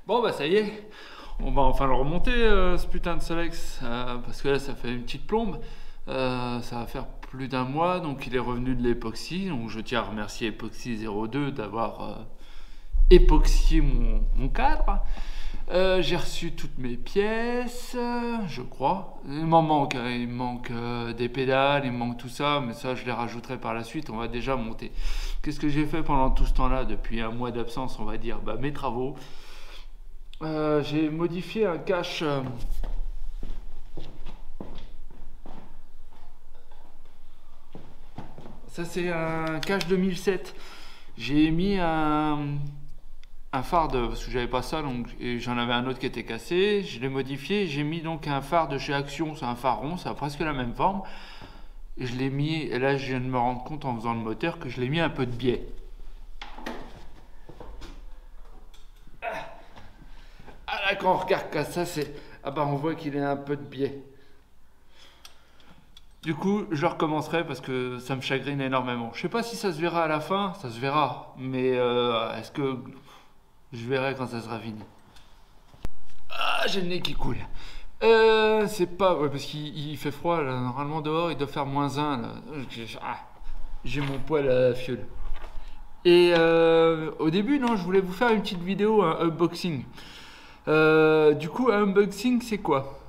Bon bah ça y est, on va enfin le remonter ce putain de Solex, parce que là ça fait une petite plombe, ça va faire plus d'un mois, donc il est revenu de l'époxy, donc je tiens à remercier Epoxy 02 d'avoir époxyé mon cadre. J'ai reçu toutes mes pièces, je crois. Il m'en manque, hein. Il me manque des pédales, il me manque tout ça, mais ça je les rajouterai par la suite. On va déjà monter. Qu'est-ce que j'ai fait pendant tout ce temps-là, depuis un mois d'absence, on va dire, mes travaux. J'ai modifié un cache. Ça c'est un cache 2007. J'ai mis un phare parce que j'avais pas ça, donc et j'en avais un autre qui était cassé. Je l'ai modifié. J'ai mis donc un phare de chez Action. C'est un phare rond, ça a presque la même forme. Et je l'ai mis. Et là, je viens de me rendre compte en faisant le moteur que je l'ai mis un peu de biais. Ah là, quand on regarde comme ça, c'est on voit qu'il est un peu de biais. Du coup, je recommencerai parce que ça me chagrine énormément. Je sais pas si ça se verra à la fin, ça se verra, mais est-ce que je verrai quand ça sera fini. Ah, j'ai le nez qui coule. C'est pas... Ouais, parce qu'il fait froid, là. Normalement, dehors, il doit faire -1. Là. J'ai mon poil à la fiole. Et au début, non, je voulais vous faire une petite vidéo, un unboxing. Du coup, un unboxing, c'est quoi?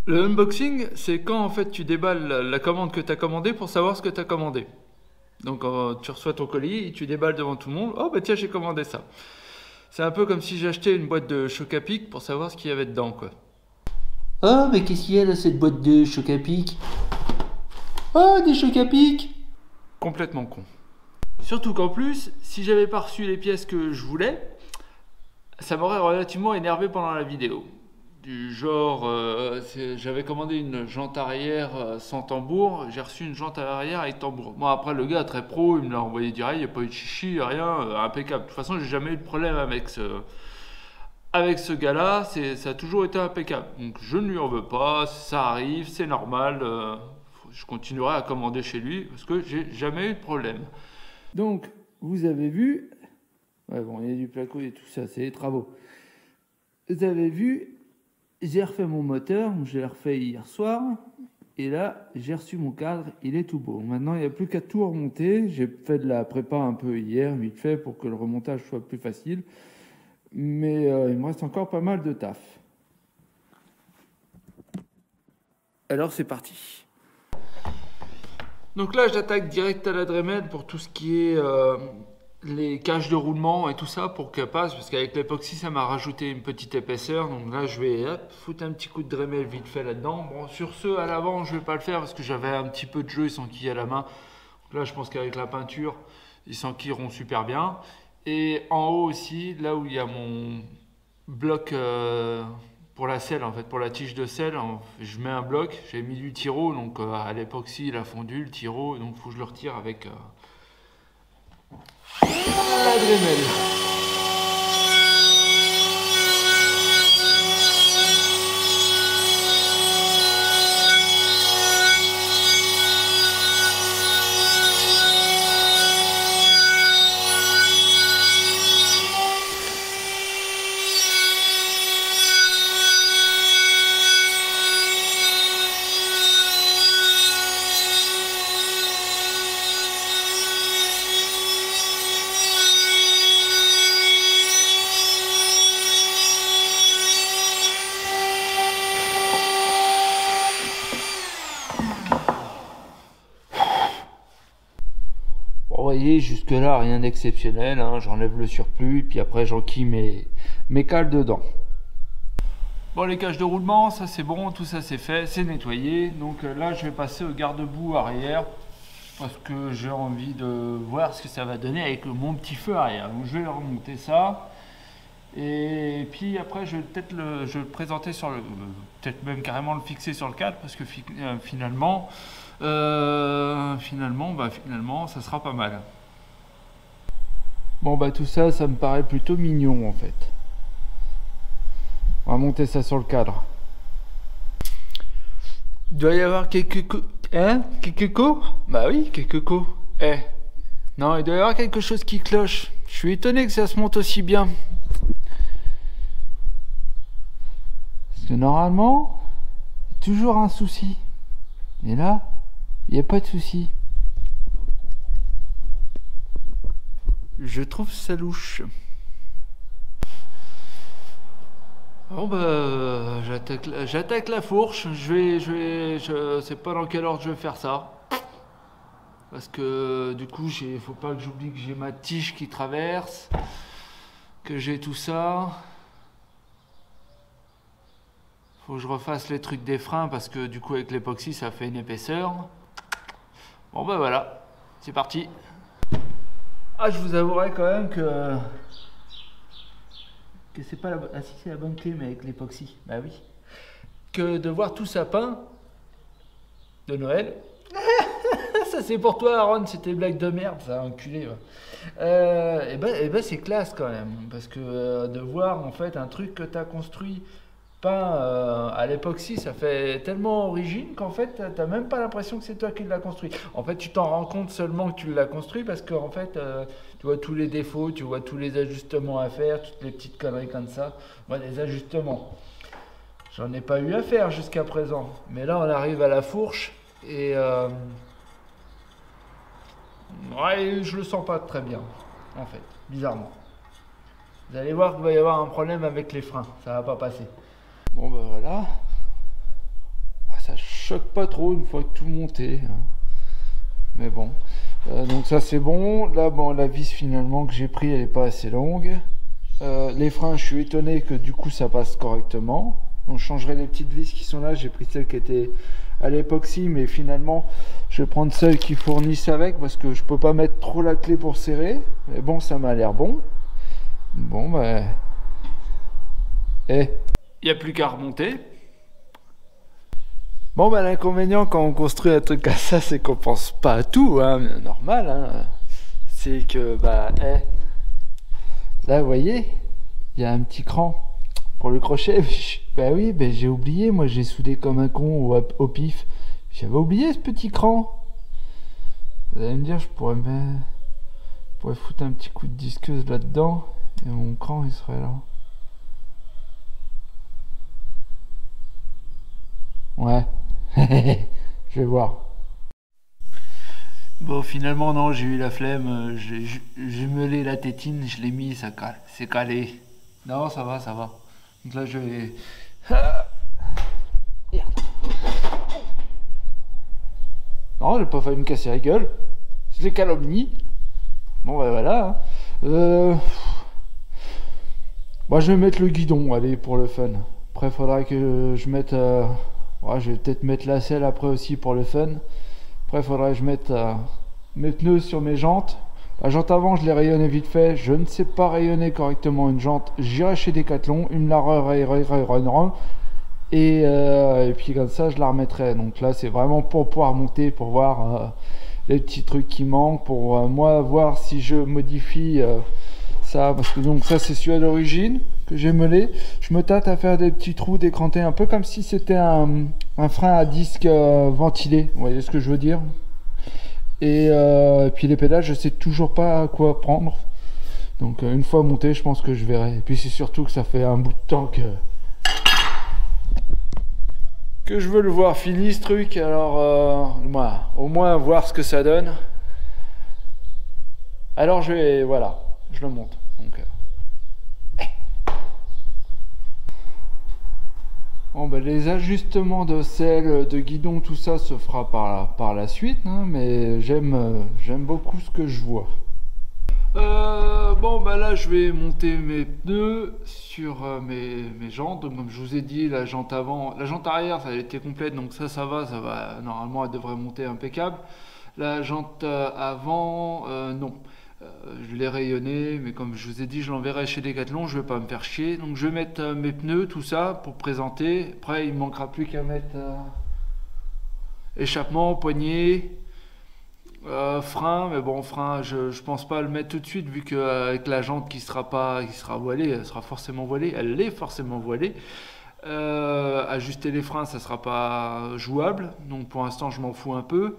Le unboxing, c'est quand, en fait, tu déballes la commande que tu as commandée pour savoir ce que tu as commandé. Donc, tu reçois ton colis et tu déballes devant tout le monde. Oh, bah tiens, j'ai commandé ça. C'est un peu comme si j'achetais une boîte de choc à pic pour savoir ce qu'il y avait dedans, quoi. Oh, mais qu'est-ce qu'il y a là, cette boîte de choc à pic? Oh, des chocs à pic! Complètement con. Surtout qu'en plus, si j'avais pas reçu les pièces que je voulais, ça m'aurait relativement énervé pendant la vidéo. Du genre, j'avais commandé une jante arrière sans tambour, j'ai reçu une jante arrière avec tambour. Bon, après, le gars très pro, il me l'a envoyé direct, il n'y a pas eu de chichi, rien, impeccable. De toute façon, j'ai jamais eu de problème avec ce gars-là, ça a toujours été impeccable. Donc, je ne lui en veux pas, ça arrive, c'est normal, je continuerai à commander chez lui parce que j'ai jamais eu de problème. Donc, vous avez vu, ouais, bon, il y a du placo et tout ça, c'est les travaux. Vous avez vu, j'ai refait mon moteur, je l'ai refait hier soir, et là, j'ai reçu mon cadre, il est tout beau. Maintenant, il n'y a plus qu'à tout remonter. J'ai fait de la prépa un peu hier, vite fait, pour que le remontage soit plus facile. Mais il me reste encore pas mal de taf. Alors, c'est parti. Donc là, j'attaque direct à la Dremel pour tout ce qui est... les caches de roulement et tout ça pour qu'elle passe, parce qu'avec l'époxy ça m'a rajouté une petite épaisseur, donc là je vais foutre un petit coup de Dremel vite fait là-dedans. Bon, sur ce, à l'avant je vais pas le faire parce que j'avais un petit peu de jeu, ils s'enquillent à la main, donc là je pense qu'avec la peinture ils s'enquilleront super bien. Et en haut aussi, là où il y a mon bloc pour la selle, en fait pour la tige de selle, je mets un bloc, j'ai mis du tiro, donc à l'époxy il a fondu le tiro, donc il faut que je le retire avec la Dremel. Vous voyez, jusque là rien d'exceptionnel, hein. J'enlève le surplus puis après j'enquille mes cales dedans. Bon, les caches de roulement, ça c'est bon, tout ça c'est fait, c'est nettoyé. Donc là je vais passer au garde-boue arrière parce que j'ai envie de voir ce que ça va donner avec mon petit feu arrière. Donc je vais remonter ça et puis après je vais peut-être le présenter sur le... peut-être même carrément le fixer sur le cadre parce que finalement ça sera pas mal. Bon bah tout ça, ça me paraît plutôt mignon en fait. On va monter ça sur le cadre. Il doit y avoir quelques cours. Bah oui, quelques cours. Non, il doit y avoir quelque chose qui cloche. Je suis étonné que ça se monte aussi bien. que normalement, il y a toujours un souci. Et là, il n'y a pas de souci. Je trouve ça louche. Bon bah j'attaque la fourche. Je sais pas dans quelle ordre je vais faire ça. Parce que du coup, faut pas que j'oublie que j'ai ma tige qui traverse, que j'ai tout ça. Faut que je refasse les trucs des freins parce que du coup avec l'époxy ça fait une épaisseur. Bon bah voilà, c'est parti. Ah, je vous avouerai quand même que c'est pas la bonne... Ah si, c'est la bonne clé mais avec l'époxy, bah oui. Que de voir tout ça peint de Noël. Ça c'est pour toi Aaron, c'était blague de merde, ça enculé. Ouais. Et ben c'est classe quand même, parce que de voir en fait un truc que t'as construit peint à l'époxy, ça fait tellement origine qu'en fait t'as même pas l'impression que c'est toi qui l'as construit. En fait tu t'en rends compte seulement que tu l'as construit parce que en fait tu vois tous les défauts, tu vois tous les ajustements à faire, toutes les petites conneries comme ça. Moi des ajustements, j'en ai pas eu à faire jusqu'à présent, mais là on arrive à la fourche et ouais, je le sens pas très bien en fait, bizarrement. Vous allez voir qu'il va y avoir un problème avec les freins, ça va pas passer. Bon ben voilà, ça choque pas trop une fois que tout monté, mais bon, donc ça c'est bon. Là bon, la vis finalement que j'ai pris elle est pas assez longue. Les freins, je suis étonné que du coup ça passe correctement. On changerait les petites vis qui sont là, j'ai pris celles qui étaient à l'époxy, mais finalement je vais prendre celles qui fournissent avec parce que je peux pas mettre trop la clé pour serrer, mais bon ça m'a l'air bon. Bon ben, il n'y a plus qu'à remonter. Bon bah l'inconvénient quand on construit un truc comme ça, c'est qu'on pense pas à tout, hein, normal, hein. C'est que bah là vous voyez, il y a un petit cran pour le crochet. Bah oui, bah, j'ai oublié, moi j'ai soudé comme un con au pif. J'avais oublié ce petit cran. Vous allez me dire, je pourrais foutre un petit coup de disqueuse là-dedans et mon cran il serait là. Ouais, je vais voir. Bon, finalement, non, j'ai eu la flemme. J'ai meulé la tétine, je l'ai mis, ça cale. C'est calé. Non, ça va, ça va. Donc là, je vais. Non, j'ai pas failli me casser la gueule. C'est des calomnies. Bon, bah voilà. Moi, je vais mettre le guidon, allez, pour le fun. Après, il faudra que je mette. Ouais, je vais peut-être mettre la selle après aussi pour le fun. Après, il faudrait que je mette mes pneus sur mes jantes. La jante avant, je l'ai rayonnée vite fait. Je ne sais pas rayonner correctement une jante. J'irai chez Decathlon. Ils me la rayonneront. Et puis comme ça, je la remettrai. Donc là, c'est vraiment pour pouvoir monter, pour voir les petits trucs qui manquent. Pour moi, voir si je modifie ça. Parce que donc ça, c'est celui d'origine que j'ai meulé. Je me tâte à faire des petits trous décrantés, un peu comme si c'était un frein à disque ventilé. Vous voyez ce que je veux dire? Et puis les pédales, je sais toujours pas à quoi prendre. Donc une fois monté, je pense que je verrai. Et puis c'est surtout que ça fait un bout de temps que je veux le voir fini ce truc. Alors moi, au moins voir ce que ça donne. Alors voilà, je le monte. Donc bon, ben, les ajustements de selle, de guidon, tout ça se fera par la suite, hein, mais j'aime beaucoup ce que je vois. Bon, bah là je vais monter mes pneus sur mes jantes. Donc, comme je vous ai dit, la jante avant, la jante arrière, ça a été complète, donc ça va. Normalement, elle devrait monter impeccable. La jante avant, non. Je l'ai rayonné, mais comme je vous ai dit, je l'enverrai chez Decathlon, je vais pas me faire chier. Donc je vais mettre mes pneus, tout ça, pour présenter. Après, il ne manquera plus qu'à mettre échappement, poignée, frein. Mais bon, frein, je pense pas le mettre tout de suite, vu qu'avec la jante qui sera voilée, elle sera forcément voilée. Elle est forcément voilée. Ajuster les freins, ça sera pas jouable. Donc pour l'instant, je m'en fous un peu.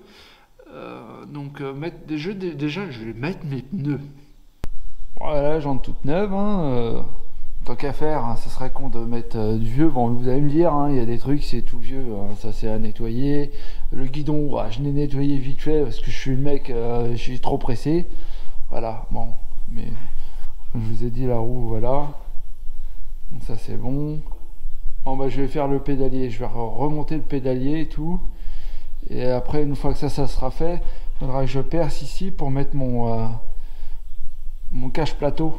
Déjà je vais mettre mes pneus. Voilà, jante toute neuve, hein, Tant qu'à faire, hein, ça serait con de mettre du vieux. Bon, vous allez me dire, hein, il y a des trucs, c'est tout vieux, hein, ça c'est à nettoyer. Le guidon, ouais, je l'ai nettoyé vite fait parce que je suis le mec, je suis trop pressé. Voilà, bon, mais comme je vous ai dit, la roue, voilà. Donc ça c'est bon. Bon, bah je vais faire le pédalier, je vais remonter le pédalier et tout. Et après, une fois que ça sera fait, il faudra que je perce ici pour mettre mon cache-plateau,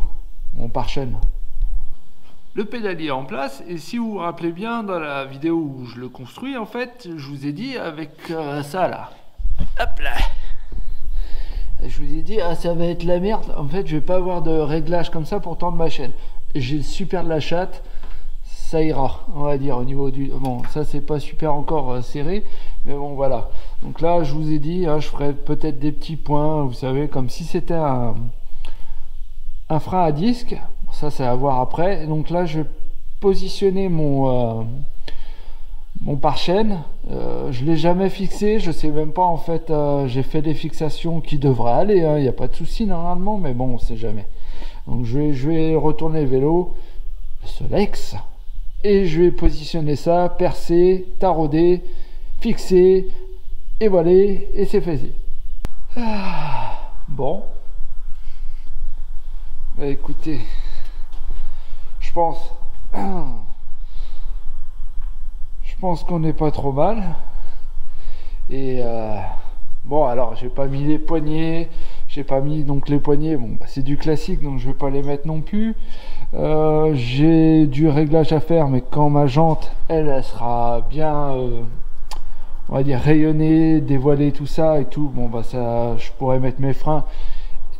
mon pare-chaîne. Le pédalier en place, et si vous vous rappelez bien dans la vidéo où je le construis, en fait, je vous ai dit avec ça là. Hop là. Je vous ai dit, ah ça va être la merde. En fait, je vais pas avoir de réglage comme ça pour tendre ma chaîne. J'ai le super de la chatte, ça ira, on va dire, au niveau du... Bon, ça c'est pas super encore serré, mais bon voilà. Donc là, je vous ai dit, hein, je ferai peut-être des petits points, vous savez, comme si c'était un frein à disque. Ça c'est à voir après. Donc là je vais positionner mon pare-chaîne. Je l'ai jamais fixé, je sais même pas en fait. J'ai fait des fixations qui devraient aller, il n'y a pas de souci normalement, mais bon on sait jamais. Donc je vais retourner le vélo, le Solex, et je vais positionner ça, percer, tarauder, fixer, et voilà, et c'est fait. Bon, bah écoutez, je pense qu'on n'est pas trop mal. Et bon, alors j'ai pas mis les poignées, j'ai pas mis donc les poignées, bon bah, c'est du classique donc je vais pas les mettre non plus. J'ai du réglage à faire, mais quand ma jante elle sera bien on va dire rayonnée, dévoilée, tout ça et tout, bon bah ça je pourrais mettre mes freins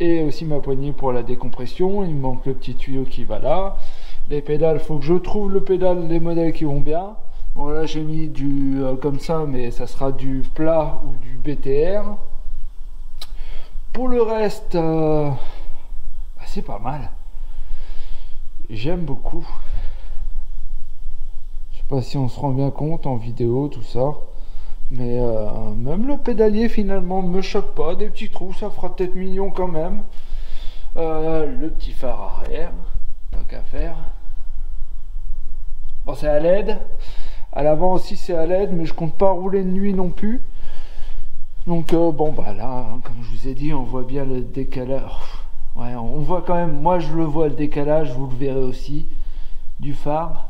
et aussi ma poignée pour la décompression. Il me manque le petit tuyau qui va là. Les pédales, faut que je trouve le pédale, les modèles qui vont bien. Bon là j'ai mis du comme ça, mais ça sera du plat ou du BTR. Pour le reste, bah, c'est pas mal. J'aime beaucoup. Je sais pas si on se rend bien compte en vidéo tout ça, mais même le pédalier finalement me choque pas. Des petits trous, ça fera peut-être mignon quand même. Le petit phare arrière, tant qu'à faire. Bon, c'est à LED. À l'avant aussi c'est à LED, mais je compte pas rouler de nuit non plus. Donc bon bah là, hein, comme je vous ai dit, on voit bien le décalage. Ouais, on voit quand même, moi je le vois le décalage, vous le verrez aussi, du phare.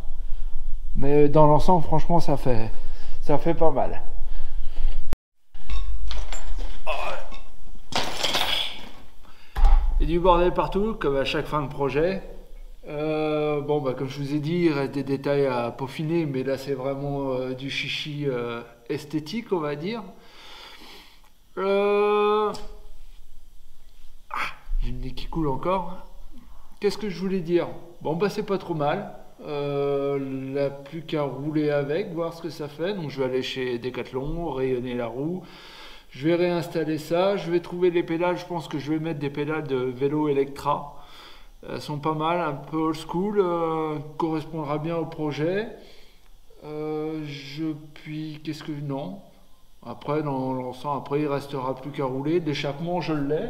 Mais dans l'ensemble, franchement, ça fait pas mal. Et du bordel partout, comme à chaque fin de projet. Bon bah comme je vous ai dit, il reste des détails à peaufiner, mais là c'est vraiment du chichi esthétique, on va dire. J'ai le nez qui coule encore. Qu'est-ce que je voulais dire? Bon bah c'est pas trop mal. Là plus qu'à rouler avec, voir ce que ça fait. Donc je vais aller chez Decathlon, rayonner la roue. Je vais réinstaller ça. Je vais trouver les pédales. Je pense que je vais mettre des pédales de vélo Electra. Elles sont pas mal, un peu old school, correspondra bien au projet. Puis, qu'est-ce que... Non. Après, dans l'ensemble, après, il restera plus qu'à rouler. L'échappement, je l'ai.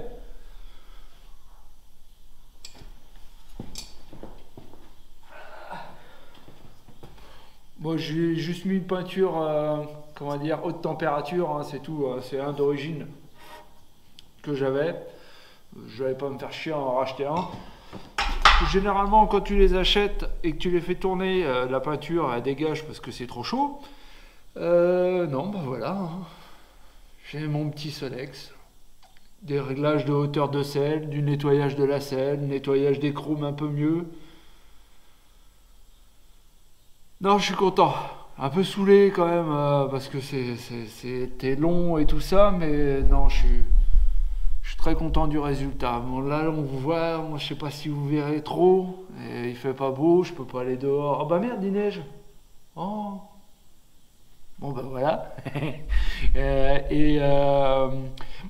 Moi, j'ai juste mis une peinture, comment dire, haute température, hein, c'est tout. C'est un d'origine que j'avais. Je n'allais pas me faire chier à en racheter un. Généralement, quand tu les achètes et que tu les fais tourner, la peinture elle dégage parce que c'est trop chaud. Non, bah voilà. Hein. J'ai mon petit Solex. Des réglages de hauteur de selle, du nettoyage de la selle, nettoyage des chromes un peu mieux. Non, je suis content. Un peu saoulé quand même parce que c'était long et tout ça, mais non, je suis très content du résultat. Bon, là, on vous voit, moi, je sais pas si vous verrez trop. Et il fait pas beau, je peux pas aller dehors. Oh bah merde, il neige. Oh. Bon bah voilà.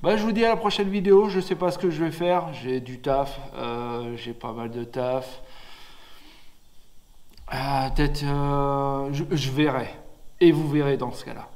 Bah, je vous dis à la prochaine vidéo. Je sais pas ce que je vais faire. J'ai du taf. J'ai pas mal de taf. Peut-être je verrai. Et vous verrez dans ce cas-là.